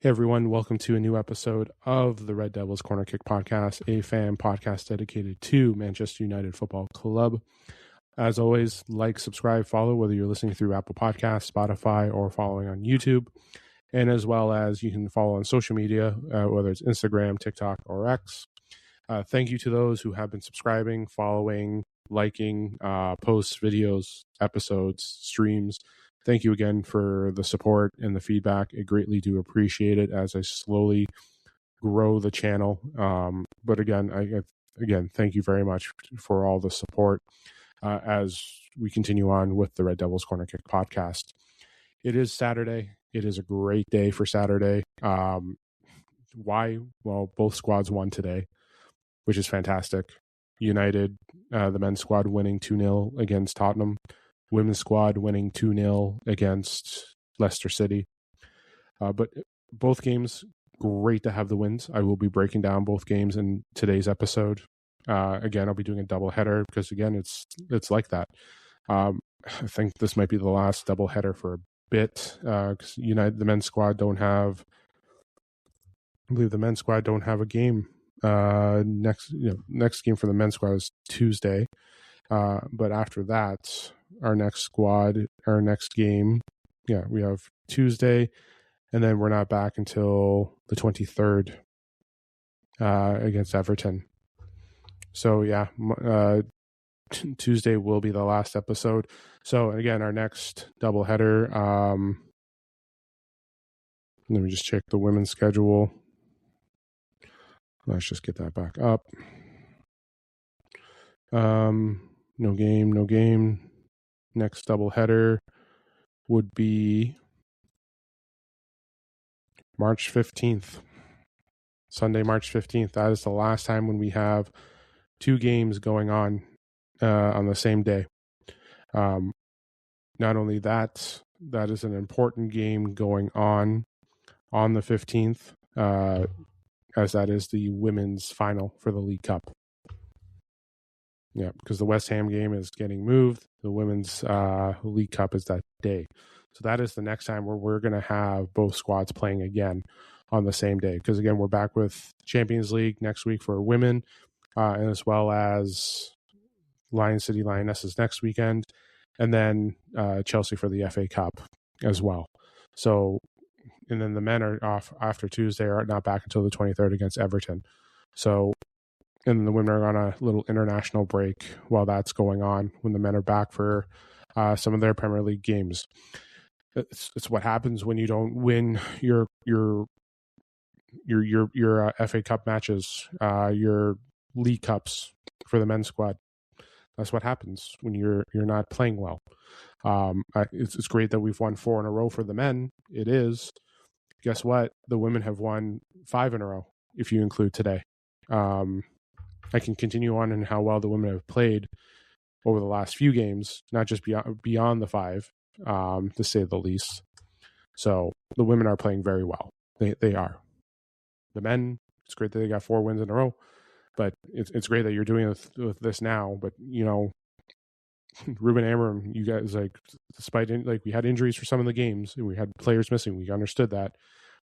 Hey everyone, welcome to a new episode of the Red Devils Corner Kick Podcast, a fan podcast dedicated to Manchester United Football Club. As always, like, subscribe, follow, whether you're listening through Apple Podcasts, Spotify, or following on YouTube. And as well as you can follow on social media, whether it's Instagram, TikTok, or X. Thank you to those who have been subscribing, following, liking posts, videos, episodes, streams. Thank you again for the support and the feedback. I greatly do appreciate it as I slowly grow the channel. But again, thank you very much for all the support as we continue on with the Red Devils Corner Kick podcast. It is Saturday. It is a great day for Saturday. Why? Well, both squads won today, which is fantastic. United, the men's squad winning 2-0 against Tottenham. Women's squad winning 2-0 against Leicester City. But both games, great to have the wins. I will be breaking down both games in today's episode. Again, I'll be doing a double header because, again, it's like that. I think this might be the last double header for a bit because the men's squad don't have. I believe the men's squad don't have a game. Next game for the men's squad is Tuesday. But after that, our next game, we have Tuesday, and then we're not back until the 23rd against Everton. So Tuesday will be the last episode. So again, our next doubleheader. Let me just check the women's schedule. Let's just get that back up. No game. Next doubleheader would be March 15th. Sunday, March 15th. That is the last time when we have two games going on the same day. Not only that is an important game going on the 15th, as that is the women's final for the League Cup. Yeah, because the West Ham game is getting moved. The Women's League Cup is that day. So that is the next time where we're going to have both squads playing again on the same day. Because, again, we're back with Champions League next week for women, and as well as Lion City Lionesses next weekend, and then Chelsea for the FA Cup as well. So, and then the men are off after Tuesday, are not back until the 23rd against Everton. So, and the women are on a little international break while that's going on, when the men are back for some of their Premier League games. It's what happens when you don't win your FA Cup matches, your League Cups for the men's squad. That's what happens when you're not playing well. It's great that we've won 4 in a row for the men. It is. Guess what? The women have won 5 in a row, if you include today. I can continue on in how well the women have played over the last few games, not just beyond the 5, to say the least. So the women are playing very well. They are. The men, it's great that they got 4 wins in a row, but it's great that you're doing it with this now. But, Ruben Amorim, you guys, despite we had injuries for some of the games and we had players missing, we understood that.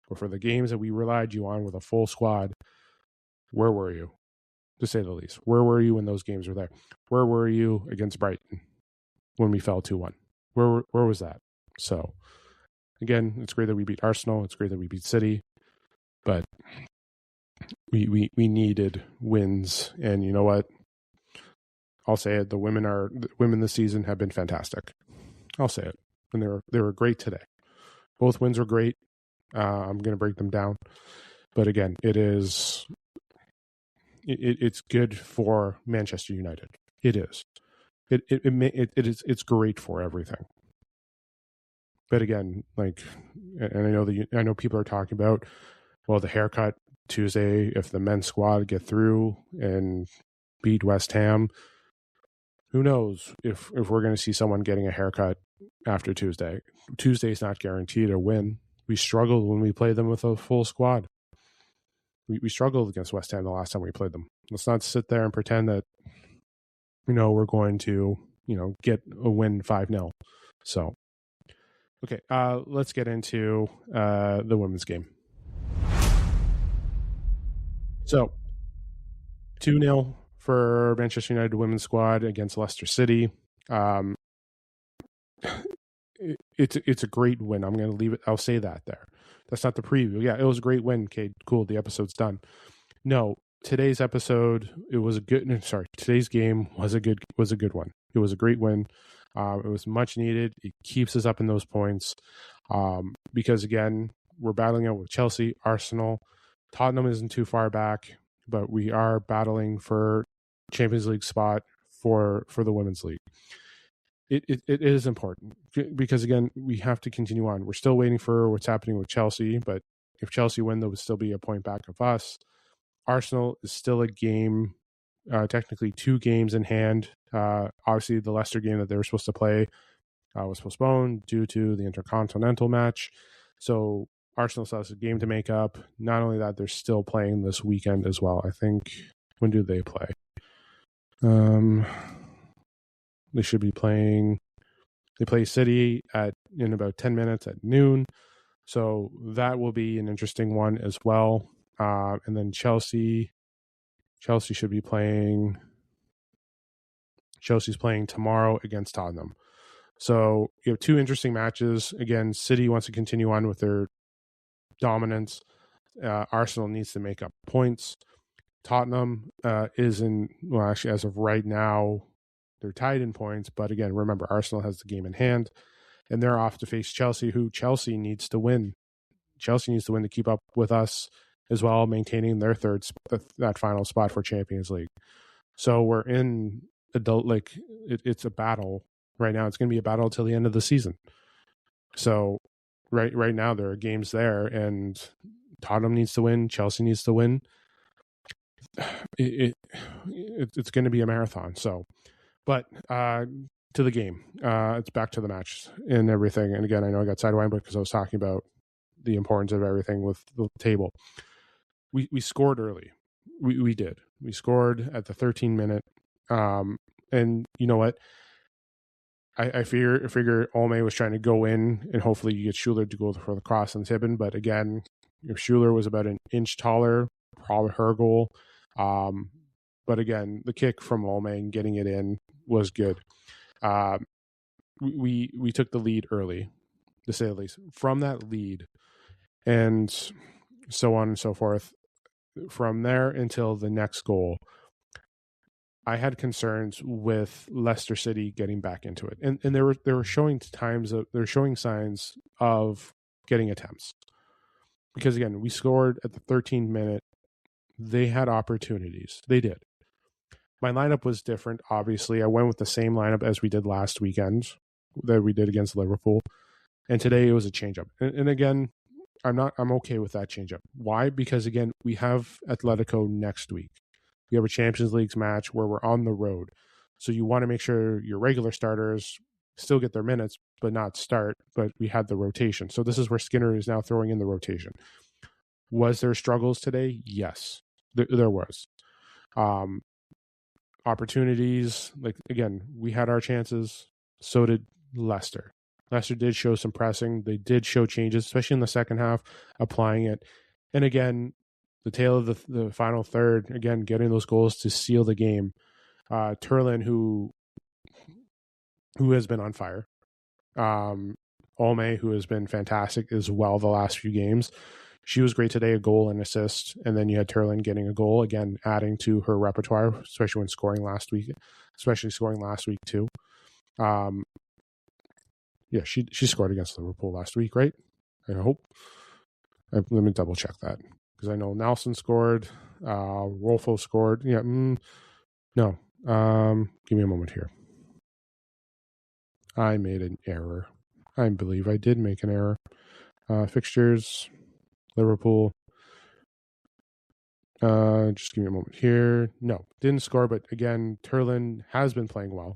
But for the games that we relied you on with a full squad, where were you? To say the least. Where were you when those games were there? Where were you against Brighton when we fell 2-1? Where was that? So, again, it's great that we beat Arsenal. It's great that we beat City. But we needed wins. And you know what? I'll say it. The women this season have been fantastic. I'll say it. And they were great today. Both wins were great. I'm going to break them down. But again, it's good for Manchester United. It is. It's great for everything. But again, and I know people are talking about, well, the haircut Tuesday, if the men's squad get through and beat West Ham, who knows if we're going to see someone getting a haircut after Tuesday. Tuesday's not guaranteed a win. We struggled when we played them with a full squad. We struggled against West Ham the last time we played them. Let's not sit there and pretend that, we're going to, get a win 5-0. So, okay, let's get into the women's game. So 2-0 for Manchester United women's squad against Leicester City. It's a great win. I'm going to leave it. I'll say that there. That's not the preview. Yeah, it was a great win, Cade. Cool. The episode's done. No, today's episode, it was a good. Sorry, today's game was a good one. It was a great win. It was much needed. It keeps us up in those points because again, we're battling out with Chelsea, Arsenal. Tottenham isn't too far back, but we are battling for Champions League spot for the Women's League. It is important because again, we have to continue on. We're still waiting for what's happening with Chelsea, but if Chelsea win, there would still be a point back of us. Arsenal is still a game, technically 2 games in hand. Obviously, the Leicester game that they were supposed to play was postponed due to the Intercontinental match. So Arsenal still has a game to make up. Not only that, they're still playing this weekend as well. I think, when do they play? They should be playing. They play City in about 10 minutes at noon. So that will be an interesting one as well. And then Chelsea should be playing. Chelsea's playing tomorrow against Tottenham. So you have 2 interesting matches. Again, City wants to continue on with their dominance. Arsenal needs to make up points. Tottenham actually, as of right now, they're tied in points. But again, remember, Arsenal has the game in hand, and they're off to face Chelsea, who Chelsea needs to win. Chelsea needs to win to keep up with us as well, maintaining their that final spot for Champions League. So we're in it's a battle right now. It's going to be a battle till the end of the season. So right now there are games there, and Tottenham needs to win. Chelsea needs to win. It's going to be a marathon. So, but to the game, it's back to the match and everything. And again, I know I got sidelined because I was talking about the importance of everything with the table. We scored early. We did. We scored at the 13-minute. And you know what? I figure Olme was trying to go in, and hopefully you get Schuler to go for the cross and Tibbin. But again, if Schuler was about an inch taller, probably her goal. But again, the kick from Olme and getting it in was good. We took the lead early, to say the least. From that lead, and so on and so forth, from there until the next goal, I had concerns with Leicester City getting back into it, and they were showing signs of getting attempts, because again, we scored at the 13th minute. They had opportunities. They did. My lineup was different. Obviously, I went with the same lineup as we did last weekend, that we did against Liverpool, and today it was a changeup. And again, I'm okay with that changeup. Why? Because again, we have Atletico next week. We have a Champions League match where we're on the road. So you want to make sure your regular starters still get their minutes, but not start. But we had the rotation. So this is where Skinner is now throwing in the rotation. Was there struggles today? Yes, there was. Opportunities, like, again, we had our chances. So did Leicester. Leicester did show some pressing. They did show changes, especially in the second half, applying it. And again, the tail of the final third, again, getting those goals to seal the game. Turlin, who has been on fire. Olme, who has been fantastic as well the last few games. She was great today, a goal and assist. And then you had Turlin getting a goal, again, adding to her repertoire, especially when scoring last week too. Yeah, she scored against Liverpool last week, right? I hope. Let me double check that, because I know Nelson scored, Rolfo scored. Yeah, no. Give me a moment here. I made an error. I believe I did make an error. Fixtures, Liverpool. Just give me a moment here. No, didn't score, but again, Turlin has been playing well.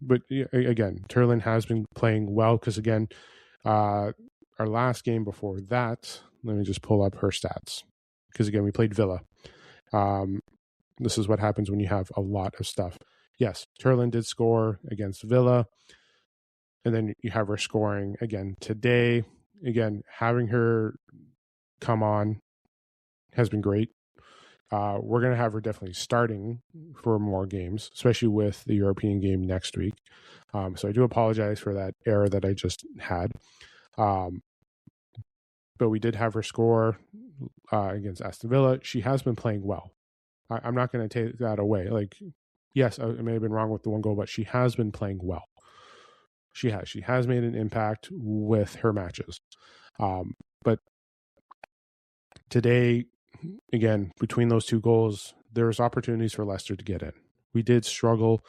But again, Turlin has been playing well, because again, our last game before that, let me just pull up her stats, because again, we played Villa. This is what happens when you have a lot of stuff. Yes, Turlin did score against Villa, and then you have her scoring again today. Again, having her come on has been great. We're going to have her definitely starting for more games, especially with the European game next week. So I do apologize for that error that I just had. But we did have her score against Aston Villa. She has been playing well. I'm not going to take that away. Like, yes, I may have been wrong with the one goal, but she has been playing well. She has made an impact with her matches. But today, again, between those two goals, there was opportunities for Leicester to get in. We did struggle.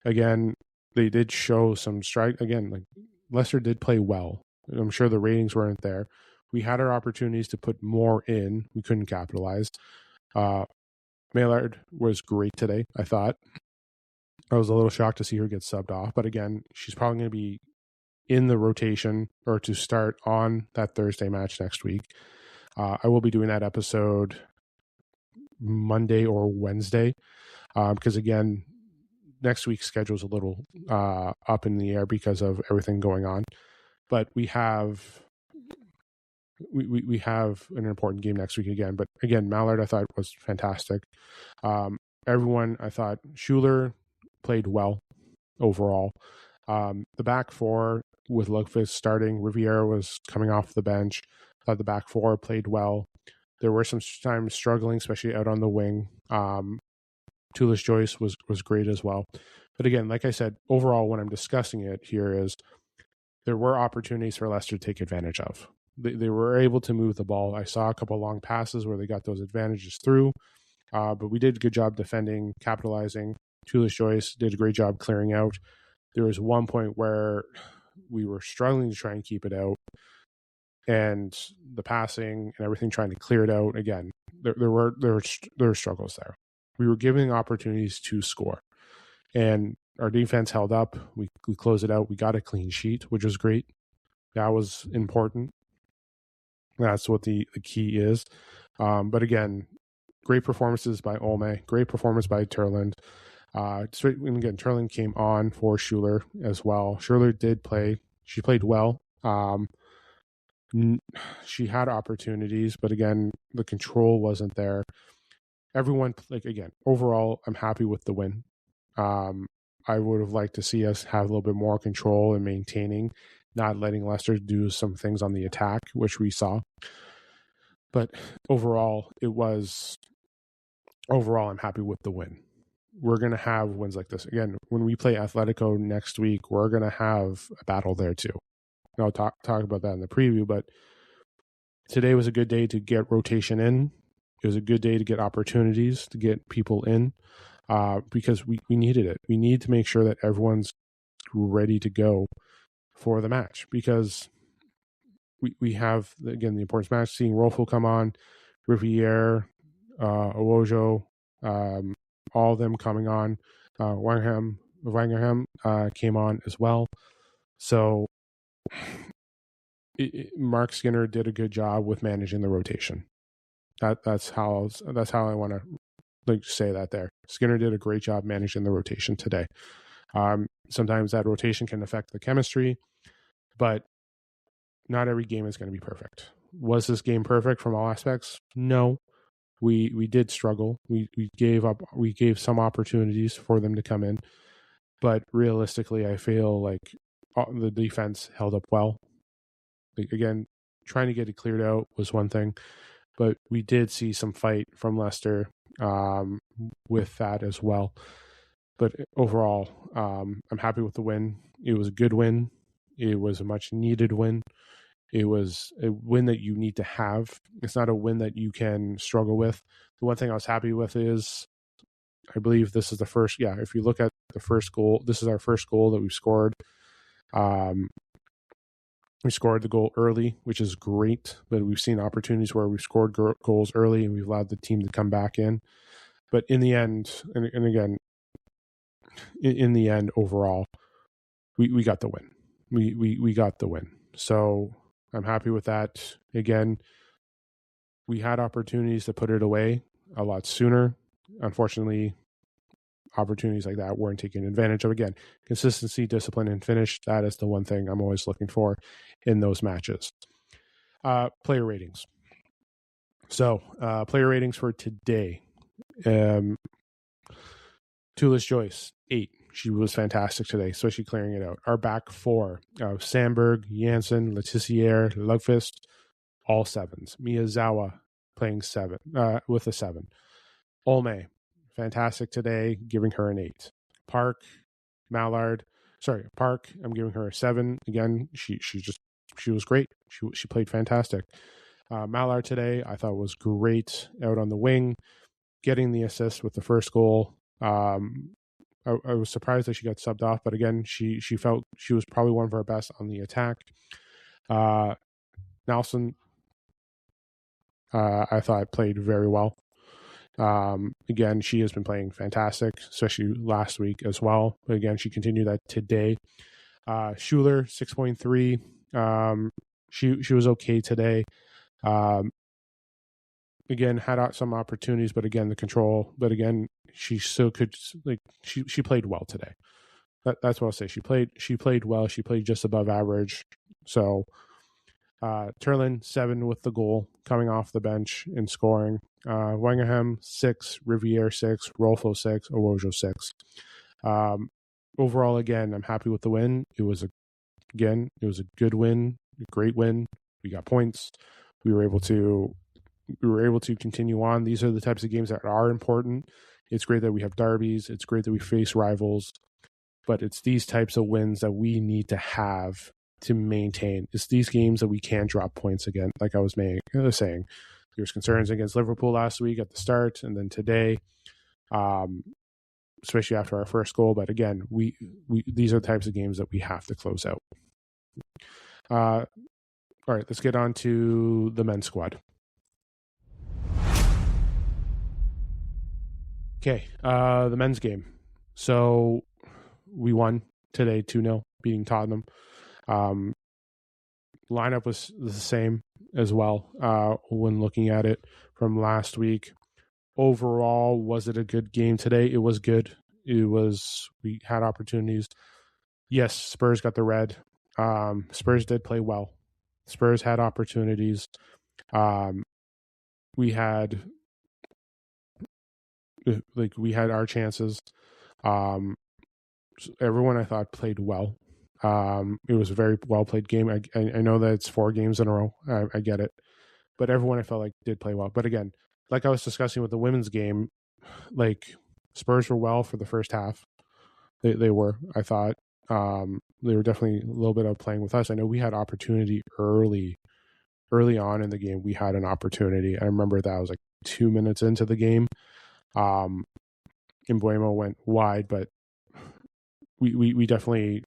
Again, they did show some strike. Again, like Leicester did play well. I'm sure the ratings weren't there. We had our opportunities to put more in. We couldn't capitalize. Maillard was great today, I thought. I was a little shocked to see her get subbed off. But again, she's probably going to be in the rotation or to start on that Thursday match next week. I will be doing that episode Monday or Wednesday because, again, next week's schedule is a little up in the air because of everything going on. But we have an important game next week again. But again, Mallard I thought was fantastic. Everyone, I thought Schuler played well overall. The back four with Lundqvist starting, Riviera was coming off the bench. I thought the back four played well. There were some times struggling, especially out on the wing. Toulouse Joyce was great as well. But again, like I said, overall, when I'm discussing it here is there were opportunities for Leicester to take advantage of. They were able to move the ball. I saw a couple long passes where they got those advantages through, but we did a good job defending, capitalizing. Toulouse Joyce did a great job clearing out. There was one point where we were struggling to try and keep it out, and the passing and everything trying to clear it out. Again, there were struggles there. We were giving opportunities to score, and our defense held up. We closed it out. We got a clean sheet, which was great. That was important. That's what the key is. But again, great performances by Olme, great performance by Turland. And again, Turland came on for Schuler as well. Schuler did play. She played well. She had opportunities, but again, the control wasn't there. Everyone, like, again, overall, I'm happy with the win. I would have liked to see us have a little bit more control and maintaining, not letting Leicester do some things on the attack, which we saw. But overall, I'm happy with the win. We're going to have wins like this. Again, when we play Atletico next week, we're going to have a battle there too. And I'll talk about that in the preview, but today was a good day to get rotation in. It was a good day to get opportunities, to get people in, because we needed it. We need to make sure that everyone's ready to go for the match, because we have, again, the importance match, seeing Rolfo come on, Riviere, Owojo, all of them coming on. Wangerham came on as well. So Mark Skinner did a good job with managing the rotation. That's how I want to say that there. Skinner did a great job managing the rotation today. Sometimes that rotation can affect the chemistry, but not every game is going to be perfect. Was this game perfect from all aspects? No. We did struggle. We gave some opportunities for them to come in, but realistically, I feel like the defense held up well. Again, trying to get it cleared out was one thing, but we did see some fight from Leicester with that as well. But overall, I'm happy with the win. It was a good win. It was a much needed win. It was a win that you need to have. It's not a win that you can struggle with. The one thing I was happy with is, I believe this is the first, if you look at the first goal, this is our first goal that we've scored. We scored the goal early, which is great, but we've seen opportunities where we've scored goals early and we've allowed the team to come back in. But in the end, and again, in the end, overall, we got the win. We got the win. So I'm happy with that. Again, we had opportunities to put it away a lot sooner. Unfortunately, opportunities like that weren't taken advantage of. Again, consistency, discipline, and finish. That is the one thing I'm always looking for in those matches. Player ratings. So, player ratings for today. Tulis Joyce, 8. She was fantastic today, especially clearing it out. Our back 4, Sandberg, Janssen, Letizier, Lugfist, all 7s. Miyazawa playing 7 with a 7. Olme, fantastic today, giving her an 8. Park, I'm giving her a 7. Again, she was great. She played fantastic. Mallard today, I thought was great out on the wing, getting the assist with the first goal. I was surprised that she got subbed off, but again, she felt she was probably one of our best on the attack. Nelson, I thought played very well. Again, she has been playing fantastic, especially last week as well. But again, she continued that today. Schuler, 6.3. She was okay today. Again, had some opportunities, but again, the control. But again, she still could, like, she played well today. That's what I'll say. She played well. She played just above average. So, Turlin, 7 with the goal, coming off the bench and scoring. Wangerham, 6. Riviere, 6. Rolfo, 6. Owojo, 6. Overall, again, I'm happy with the win. It was a good win, a great win. We got points. We were able to continue on. These are the types of games that are important. It's great that we have derbies. It's great that we face rivals, but it's these types of wins that we need to have to maintain. It's these games that we can't drop points again. Like I was saying, there's concerns against Liverpool last week at the start, and then today, especially after our first goal. But again, we these are the types of games that we have to close out. All right, let's get on to the men's squad. Okay, the men's game. So we won today 2-0, beating Tottenham. Lineup was the same as well when looking at it from last week. Overall, was it a good game today? It was good. We had opportunities. Yes, Spurs got the red. Spurs did play well. Spurs had opportunities. We had our chances. Everyone I thought played well. It was a very well played game. I know that it's 4 games in a row. I get it, but everyone I felt like did play well. But again, like I was discussing with the women's game, like Spurs were well for the first half. They were. I thought they were definitely a little bit outplaying with us. I know we had opportunity early on in the game. We had an opportunity. I remember that was like 2 minutes into the game. Mbuemo went wide, but we definitely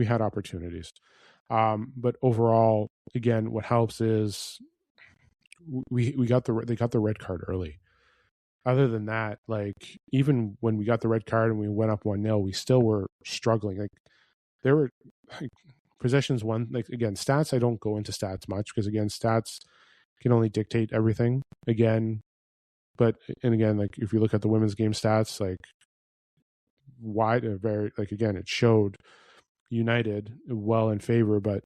had opportunities. But overall, again, what helps is they got the red card early. Other than that, like even when we got the red card and we went up 1-0, we still were struggling. Like there were possessions won. Like again, stats. I don't go into stats much because again, stats can only dictate everything. Again, like if you look at the women's game stats, like it showed United well in favor, but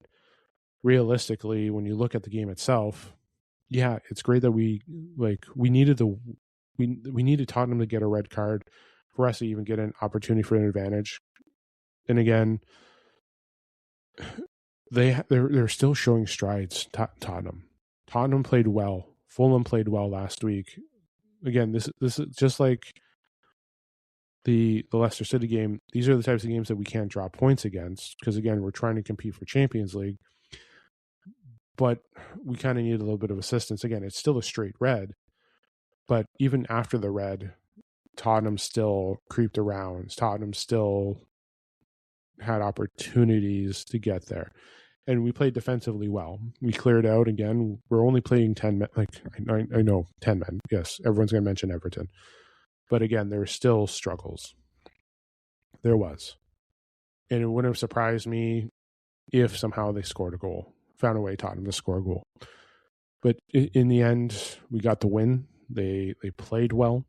realistically, when you look at the game itself, yeah, it's great that we needed Tottenham to get a red card for us to even get an opportunity for an advantage. And again, they're still showing strides. Tottenham played well. Fulham played well last week. Again, this is just like the Leicester City game. These are the types of games that we can't drop points against because again, we're trying to compete for Champions League. But we kind of need a little bit of assistance. Again, it's still a straight red, but even after the red, Tottenham still creeped around. Tottenham still had opportunities to get there. And we played defensively well. We cleared out again. We're only playing 10 men. Like, I know 10 men. Yes, everyone's going to mention Everton. But again, there were still struggles. There was. And it wouldn't have surprised me if somehow they scored a goal. Found a way, Tottenham, to score a goal. But in the end, we got the win. They played well.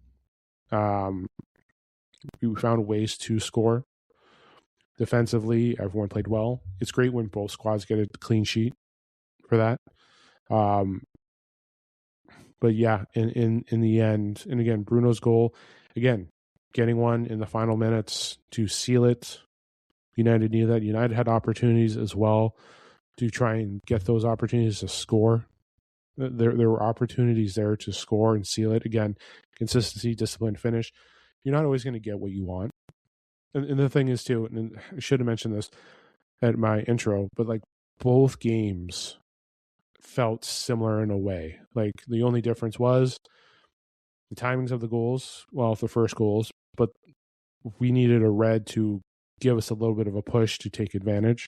We found ways to score. Defensively, everyone played well. It's great when both squads get a clean sheet for that. yeah, in the end, and again, Bruno's goal, again, getting one in the final minutes to seal it. United knew that. United had opportunities as well to try and get those opportunities to score. There were opportunities there to score and seal it. Again, consistency, discipline, finish. You're not always going to get what you want. And the thing is, too, and I should have mentioned this at my intro, but like both games felt similar in a way. Like the only difference was the timings of the goals, well, the first goals, but we needed a red to give us a little bit of a push to take advantage.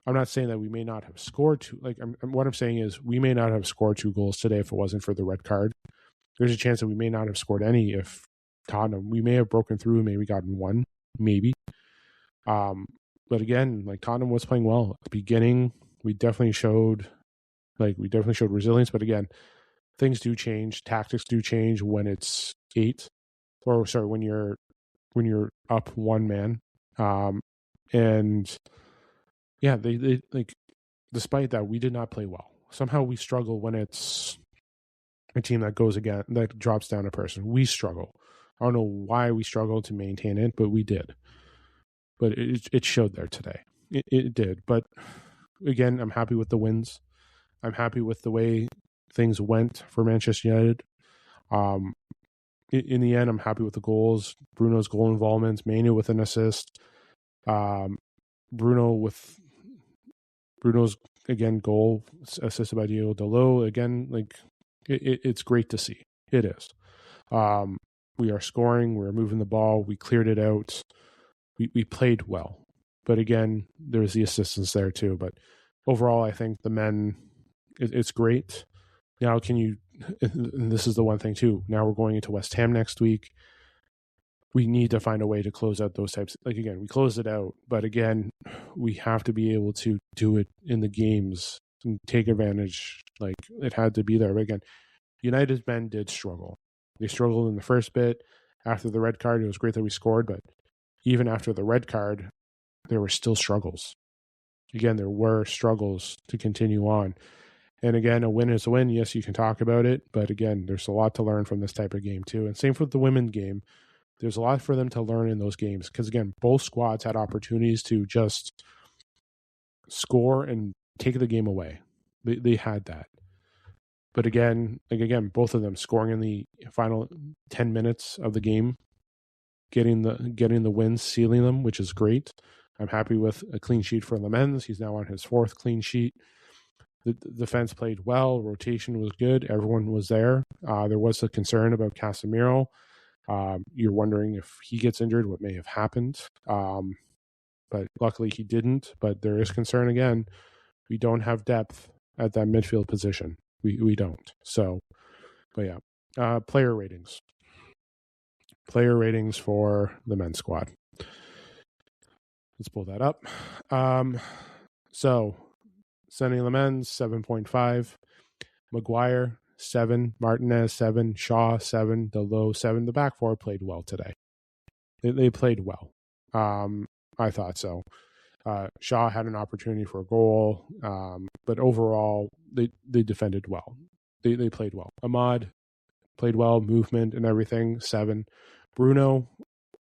I'm not saying that we may not have scored two. Like what I'm saying is we may not have scored 2 goals today if it wasn't for the red card. There's a chance that we may not have scored any if Tottenham, we may have broken through, maybe gotten 1, maybe. But again, like Tottenham was playing well at the beginning. We definitely showed resilience. But again, things do change. Tactics do change when it's 8, or sorry, when you're up 1 man. And yeah, they like, despite that, we did not play well. Somehow we struggle when it's a team that drops down a person. We struggle. I don't know why we struggled to maintain it, but we did. But it showed there today. It did. But again, I'm happy with the wins. I'm happy with the way things went for Manchester United. In the end, I'm happy with the goals. Bruno's goal involvement, Manu with an assist. Bruno's again goal assisted by Diego Dalot. Again, like it's great to see. It is. We are scoring. We're moving the ball. We cleared it out. We played well. But again, there's the assistance there too. But overall, I think the men, it's great. Now, and this is the one thing too. Now we're going into West Ham next week. We need to find a way to close out those types. Like again, we closed it out, but again, we have to be able to do it in the games and take advantage. Like it had to be there. But again, United's men did struggle. They struggled in the first bit. After the red card, it was great that we scored, but even after the red card, there were still struggles. Again, there were struggles to continue on. And again, a win is a win. Yes, you can talk about it, but again, there's a lot to learn from this type of game too. And same for the women's game. There's a lot for them to learn in those games because again, both squads had opportunities to just score and take the game away. They had that. But again, both of them scoring in the final 10 minutes of the game, getting the wins, sealing them, which is great. I'm happy with a clean sheet for Lemens. He's now on his 4th clean sheet. The defense played well. Rotation was good. Everyone was there. There was a concern about Casemiro. You're wondering if he gets injured, what may have happened. But luckily he didn't. But there is concern again. We don't have depth at that midfield position. We don't. So, but yeah. Player ratings. Player ratings for the men's squad. Let's pull that up. So, Sonny Lemens, 7.5. Maguire, 7. Martinez, 7. Shaw, 7. Dalot, 7. The back 4 played well today. They played well. I thought so. Shaw had an opportunity for a goal, but overall, they defended well. They played well. Ahmad played well, movement and everything, 7. Bruno,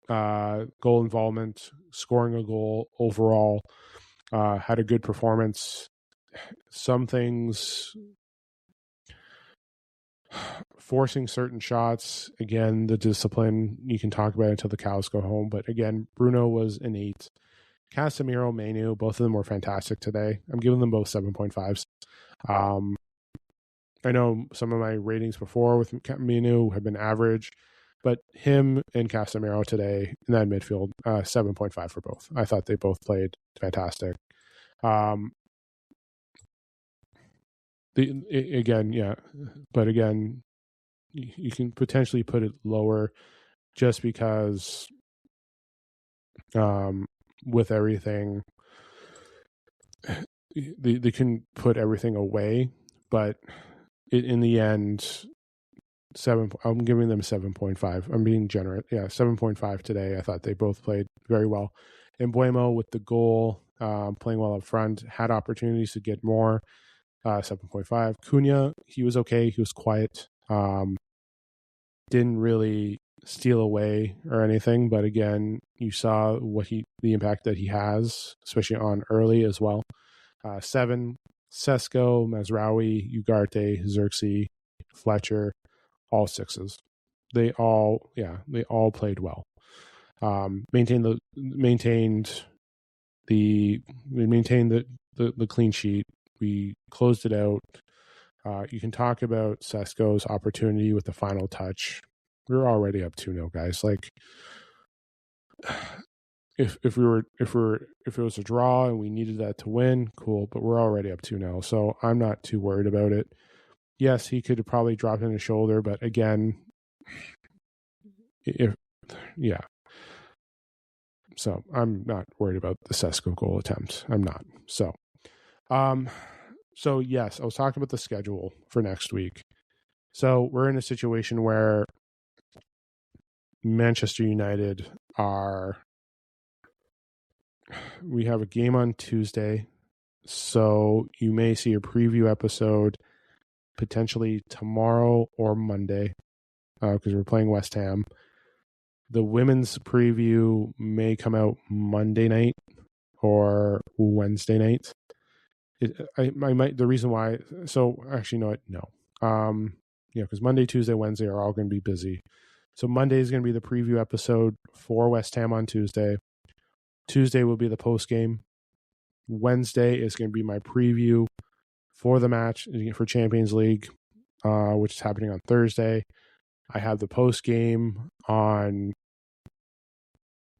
goal involvement, scoring a goal overall, had a good performance. Some things, forcing certain shots, again, the discipline, you can talk about it until the cows go home. But again, Bruno was an 8. Casemiro, Manu, both of them were fantastic today. I'm giving them both 7.5s. I know some of my ratings before with Manu have been average, but him and Casemiro today in that midfield, 7.5 for both. I thought they both played fantastic. Again, yeah, but again, you can potentially put it lower just because with everything, they can put everything away, but in the end, 7. I'm giving them 7.5. I'm being generous. Yeah, 7.5 today. I thought they both played very well. And Mbeumo with the goal, playing well up front, had opportunities to get more. 7.5. Cunha, he was okay. He was quiet. Didn't really steal away or anything, but again, you saw the impact that he has, especially on early as well. 7, Sesko, Mazraoui, Ugarte, Xerxes, Fletcher, all 6s. They all played well. Maintained the clean sheet. We closed it out. You can talk about Sesko's opportunity with the final touch. We're already up 2-0, guys. Like, if it was a draw and we needed that to win, cool. But we're already up 2-0, so I'm not too worried about it. Yes, he could have probably dropped in his shoulder, but again, So I'm not worried about the Sesko goal attempt. I'm not. So yes, I was talking about the schedule for next week. So we're in a situation where Manchester United we have a game on Tuesday. So you may see a preview episode potentially tomorrow or Monday because we're playing West Ham. The women's preview may come out Monday night or Wednesday night. I might. The reason why. So actually, no. Because Monday, Tuesday, Wednesday are all going to be busy. So Monday is going to be the preview episode for West Ham on Tuesday. Tuesday will be the post game. Wednesday is going to be my preview for the match for Champions League, which is happening on Thursday. I have the post game on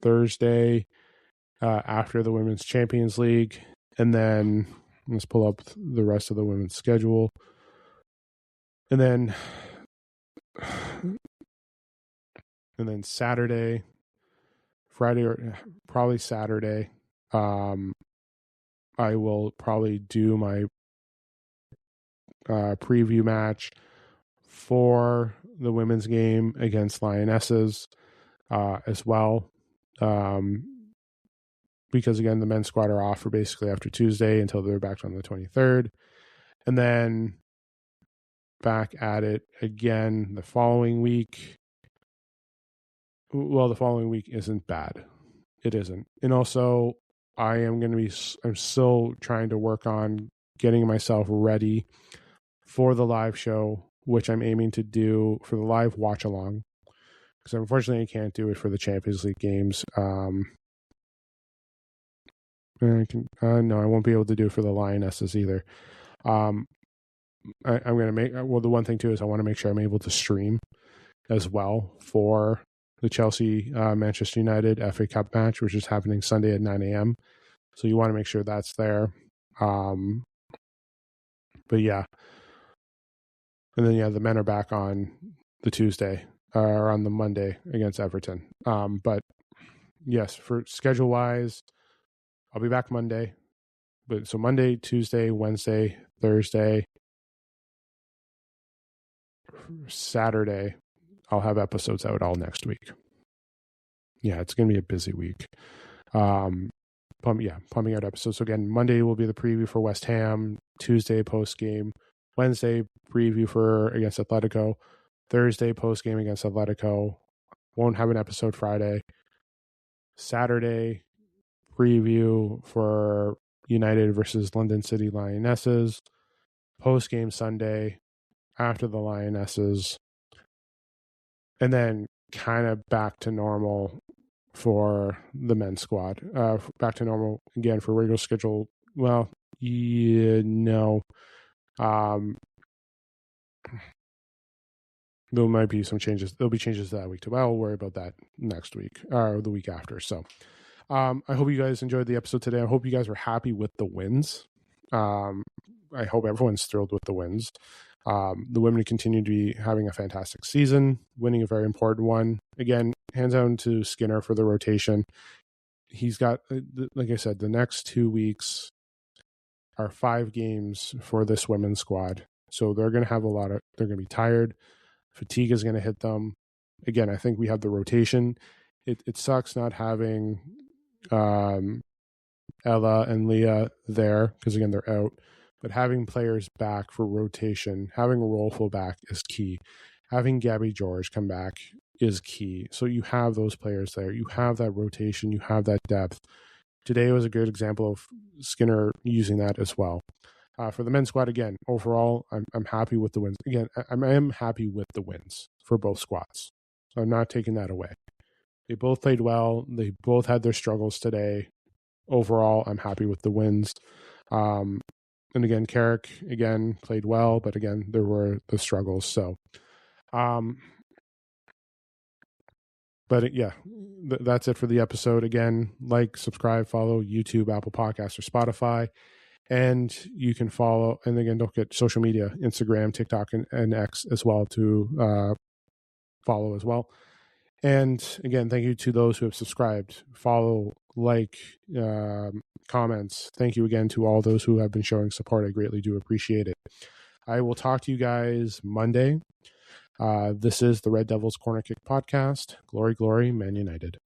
Thursday after the Women's Champions League, and then let's pull up the rest of the women's schedule, and then Saturday, Friday, or probably Saturday. I will probably do my preview match for the women's game against Lionesses as well. Because again, the men's squad are off for basically after Tuesday until they're back on the 23rd. And then back at it again the following week. Well, the following week isn't bad. It isn't. And also, I'm still trying to work on getting myself ready for the live show, which I'm aiming to do for the live watch along. Because unfortunately, I can't do it for the Champions League games. No, I won't be able to do it for the Lionesses either. I'm going to make, well, the one thing too is I want to make sure I'm able to stream as well for the Chelsea Manchester United FA Cup match, which is happening Sunday at 9 a.m. So you want to make sure that's there. But yeah. And then, the men are back on the Tuesday or on the Monday against Everton. But yes, for schedule wise, I'll be back Monday. But so Monday, Tuesday, Wednesday, Thursday, Saturday, I'll have episodes out all next week. Yeah, it's going to be a busy week. Pumping out episodes. So again, Monday will be the preview for West Ham. Tuesday, post game. Wednesday, preview for against Atletico. Thursday, post game against Atletico. Won't have an episode Friday. Saturday, preview for United versus London City Lionesses. Post game Sunday after the Lionesses. And then kind of back to normal for the men's squad. Back to normal again for regular schedule. Well, yeah, no. There might be some changes. There'll be changes that week too. I'll worry about that next week or the week after. So I hope you guys enjoyed the episode today. I hope you guys were happy with the wins. I hope everyone's thrilled with the wins. The women continue to be having a fantastic season, winning a very important one. Again, hands down to Skinner for the rotation. He's got, like I said, the next 2 weeks are 5 games for this women's squad. So they're going to have they're going to be tired. Fatigue is going to hit them. Again, I think we have the rotation. It sucks not having Ella and Leah there because, again, they're out. but having players back for rotation, having a Rolfo back is key. Having Gabby George come back is key. So you have those players there. You have that rotation. You have that depth. Today was a good example of Skinner using that as well. For the men's squad, again, overall, I'm happy with the wins. Again, I am happy with the wins for both squads. So I'm not taking that away. They both played well. They both had their struggles today. Overall, I'm happy with the wins. And again, Carrick, again, played well, but again, there were the struggles. So, that's it for the episode. Again, like, subscribe, follow YouTube, Apple Podcasts, or Spotify. And you can follow, and again, don't forget social media, Instagram, TikTok, and X as well to follow as well. And again, thank you to those who have subscribed, follow, like, comments. Thank you again to all those who have been showing support. I greatly do appreciate it. I will talk to you guys Monday. This is the Red Devils Corner Kick Podcast. Glory, glory, Man United.